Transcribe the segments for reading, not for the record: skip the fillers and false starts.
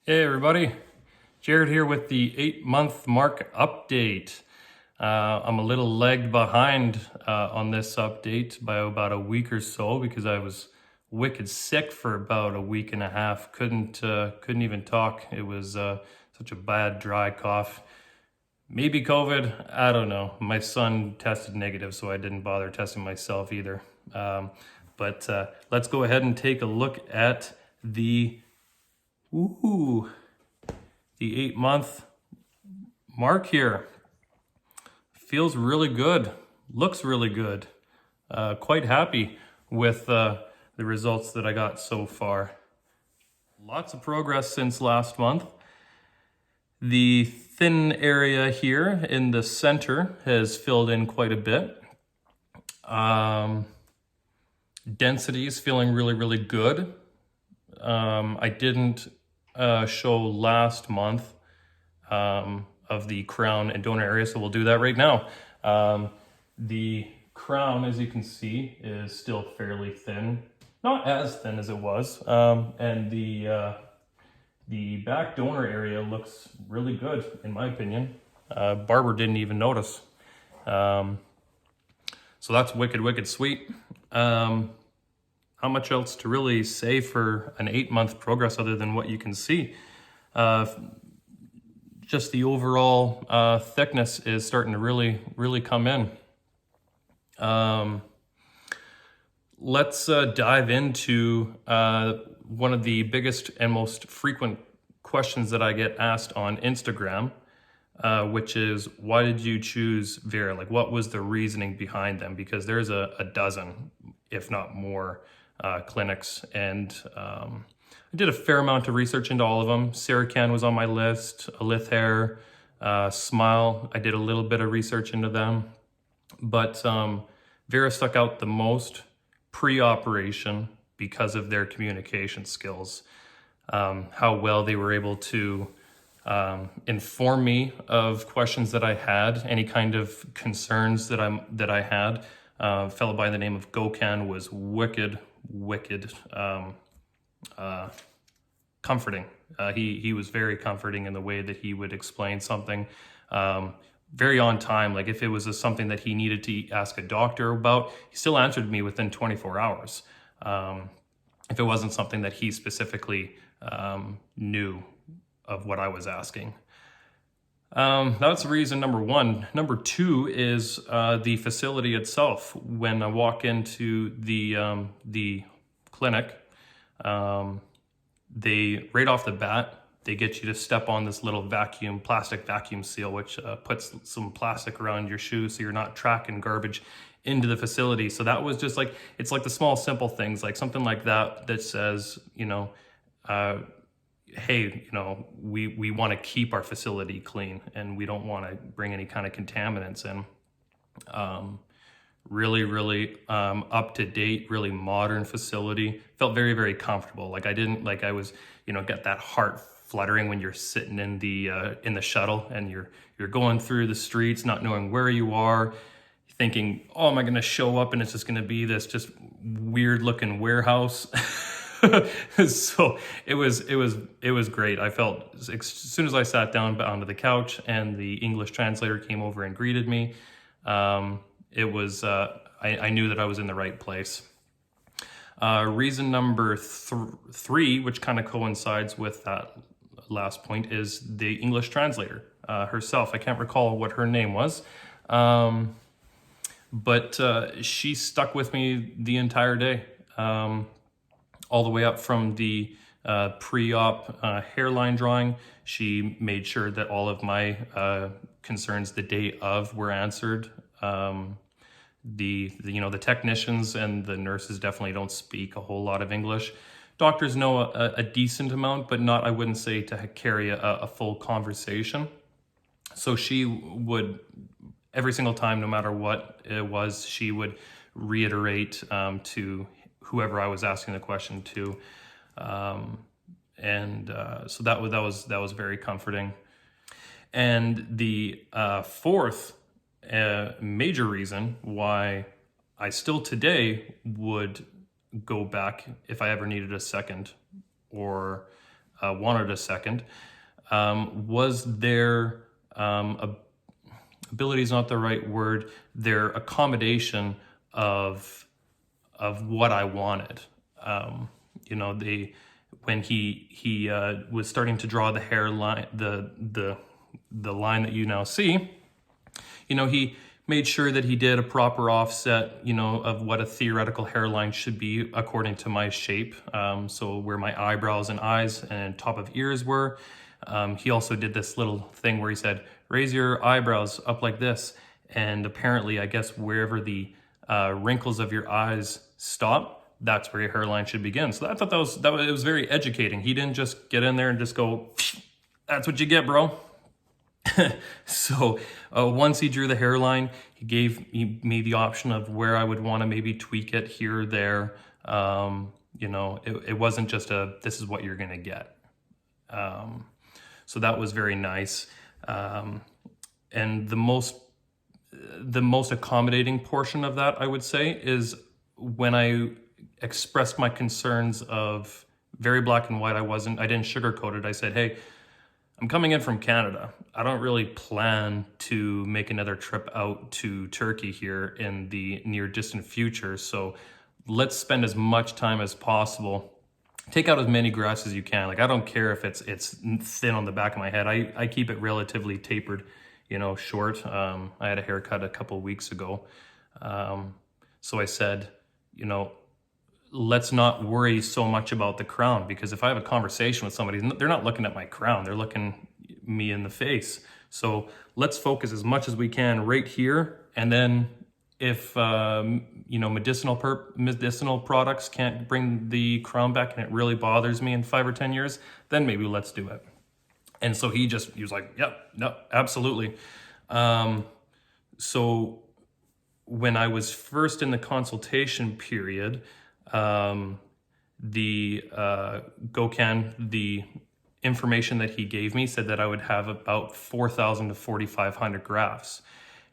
Hey everybody, Jared here with the 8-month mark update. I'm a little lagged behind on this update by about a week or so because I was wicked sick for about a week and a half. Couldn't even talk. It was such a bad dry cough. Maybe COVID, I don't know. My son tested negative, so I didn't bother testing myself either. But let's go ahead and take a look at the Ooh, the 8-month mark here. Feels really good, looks really good. Quite happy with the results that I got so far. Lots of progress since last month. The thin area here in the center has filled in quite a bit. Density is feeling really, really good. I didn't show last month of the crown and donor area, so we'll do that right now. The crown, as you can see, is still fairly thin, not as thin as it was, and the back donor area looks really good, in my opinion. Barber didn't even notice, so that's wicked sweet. How much else to really say for an 8-month progress other than what you can see? Just the overall thickness is starting to really come in. Let's dive into one of the biggest and most frequent questions that I get asked on Instagram, which is, why did you choose Vera? Like, what was the reasoning behind them? Because there's a dozen, if not more, clinics, and I did a fair amount of research into all of them. Sarah was on my list, Alith Hair, Smile. I did a little bit of research into them, but Vera stuck out the most pre-operation because of their communication skills, how well they were able to inform me of questions that I had, any kind of concerns that I had. A fellow by the name of Gokhan was wicked comforting. He was very comforting in the way that he would explain something. Very on time. Like if it was something that he needed to ask a doctor about, he still answered me within 24 hours. If it wasn't something that he specifically knew of what I was asking. That's reason number one. Number two is the facility itself. When I walk into the clinic, they right off the bat, they get you to step on this little plastic vacuum seal, which puts some plastic around your shoe so you're not tracking garbage into the facility. So that was just like, it's like the small simple things, like something like that says, hey, we want to keep our facility clean and we don't want to bring any kind of contaminants in. Really up to date, really modern facility. Felt very comfortable. Like I was, get that heart fluttering when you're sitting in the shuttle and you're going through the streets, not knowing where you are, thinking, oh, am I going to show up and it's just going to be this just weird looking warehouse? So it was great. I felt as soon as I sat down onto the couch and the English translator came over and greeted me, it was I knew that I was in the right place. Reason number three, which kind of coincides with that last point, is the English translator herself. I can't recall what her name was, but she stuck with me the entire day. All the way up from the pre-op hairline drawing. She made sure that all of my concerns the day of were answered. The technicians and the nurses definitely don't speak a whole lot of English. Doctors know a decent amount, but not, I wouldn't say, to carry a full conversation. So she would, every single time, no matter what it was, she would reiterate to whoever I was asking the question to, so that was very comforting. And the fourth major reason why I still today would go back if I ever needed a second, or wanted a second. Was their ability is not the right word, their accommodation of what I wanted. You know, when he was starting to draw the hairline, the line that you now see, you know, he made sure that he did a proper offset, you know, of what a theoretical hairline should be according to my shape. So where my eyebrows and eyes and top of ears were. He also did this little thing where he said, raise your eyebrows up like this. And apparently, I guess wherever the wrinkles of your eyes stop, that's where your hairline should begin. So I thought it was very educating. He didn't just get in there and just go, that's what you get, bro. So once he drew the hairline, he made the option of where I would want to maybe tweak it here or there. You know, it wasn't just this is what you're going to get. So that was very nice. And the most accommodating portion of that, I would say, is when I expressed my concerns of very black and white. I didn't sugarcoat it. I said, hey, I'm coming in from Canada. I don't really plan to make another trip out to Turkey here in the near distant future. So let's spend as much time as possible. Take out as many grafts as you can. Like, I don't care if it's thin on the back of my head. I keep it relatively tapered, you know, short. I had a haircut a couple of weeks ago. So I said, you know, let's not worry so much about the crown, because if I have a conversation with somebody, they're not looking at my crown, they're looking me in the face. So let's focus as much as we can right here. And then if, you know, medicinal products can't bring the crown back and it really bothers me in 5 or 10 years, then maybe let's do it. And so he was like, yep, no, absolutely. So when I was first in the consultation period, the information that he gave me said that I would have about 4,000 to 4,500 grafts.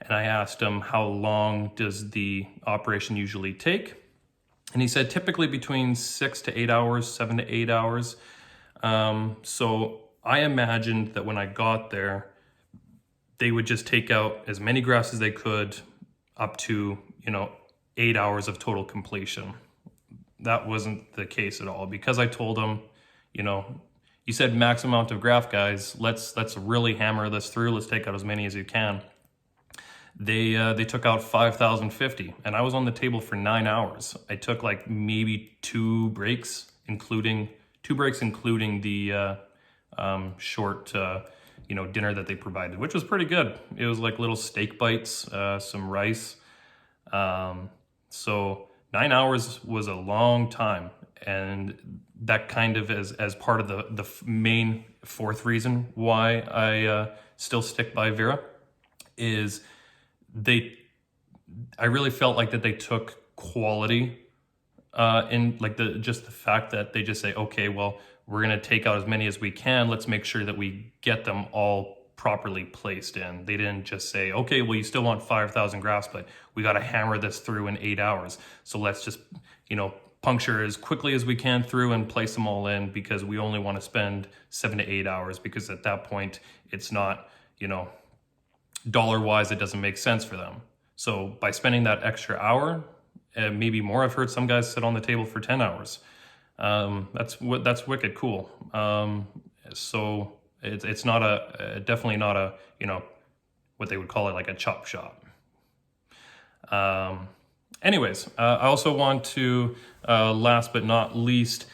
And I asked him, how long does the operation usually take? And he said typically between 6 to 8 hours, 7 to 8 hours. So I imagined that when I got there, they would just take out as many grafts as they could up to, you know, 8 hours of total completion. That wasn't the case at all, because I told them, you know, you said max amount of graft, guys. Let's really hammer this through. Let's take out as many as you can. They took out 5,050, and I was on the table for 9 hours. I took like maybe two breaks, including the short, you know, dinner that they provided, which was pretty good. It was like little steak bites, some rice. So 9 hours was a long time, and that kind of as part of the main fourth reason why I still stick by Vera is I really felt like that they took quality in like just the fact that they just say, okay, well, we're going to take out as many as we can. Let's make sure that we get them all properly placed in. They didn't just say, okay, well, you still want 5,000 grafts, but we got to hammer this through in 8 hours. So let's just, you know, puncture as quickly as we can through and place them all in, because we only want to spend 7 to 8 hours, because at that point it's not, you know, dollar wise, it doesn't make sense for them. So by spending that extra hour, maybe more, I've heard some guys sit on the table for 10 hours. That's wicked cool. So it's not definitely not a, you know, what they would call it, like a chop shop. Anyways, I also want to, last but not least,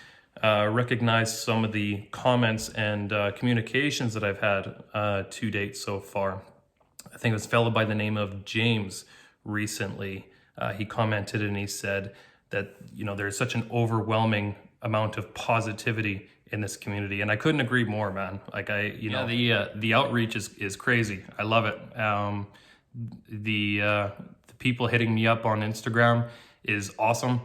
recognize some of the comments and communications that I've had to date so far. I think it was a fellow by the name of James recently. He commented and he said that, you know, there's such an overwhelming amount of positivity in this community, and I couldn't agree more, man. Like the outreach is crazy. I love it. The people hitting me up on Instagram is awesome.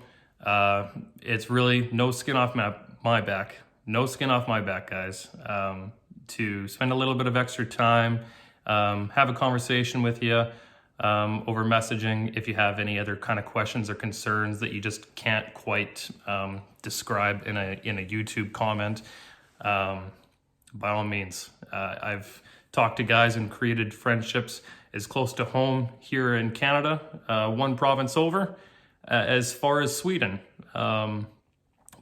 It's really no skin off my back. No skin off my back, guys. To spend a little bit of extra time, have a conversation with you over messaging if you have any other kind of questions or concerns that you just can't quite describe in a YouTube comment. by all means. I've talked to guys and created friendships as close to home here in Canada, one province over, as far as Sweden.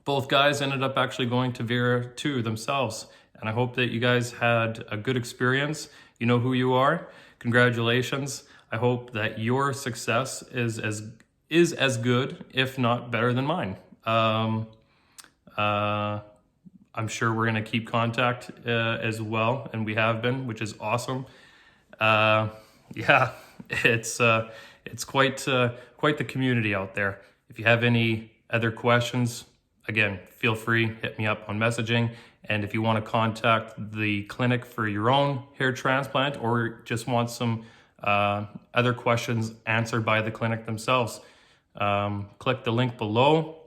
Both guys ended up actually going to Vera too themselves. And I hope that you guys had a good experience. You know who you are. Congratulations. I hope that your success is as good, if not better than mine. I'm sure we're going to keep contact as well, and we have been, which is awesome. Yeah, it's quite the community out there. If you have any other questions, again, feel free, hit me up on messaging. And if you want to contact the clinic for your own hair transplant or just want some other questions answered by the clinic themselves, click the link below.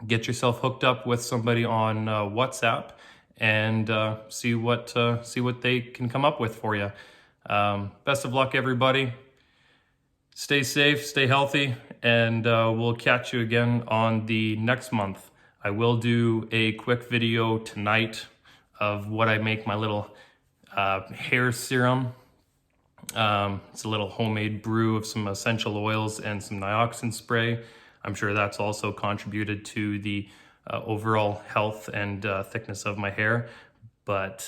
Get yourself hooked up with somebody on WhatsApp and see what they can come up with for you. Best of luck, everybody. Stay safe, stay healthy, and we'll catch you again on the next month. I will do a quick video tonight of what I make my little hair serum. It's a little homemade brew of some essential oils and some dioxin spray. I'm sure that's also contributed to the overall health and thickness of my hair. But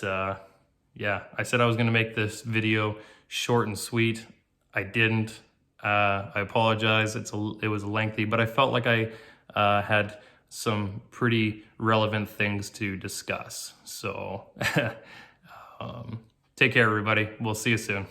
yeah, I said I was going to make this video short and sweet. I didn't. I apologize. It was lengthy, but I felt like I had some pretty relevant things to discuss. So take care, everybody. We'll see you soon.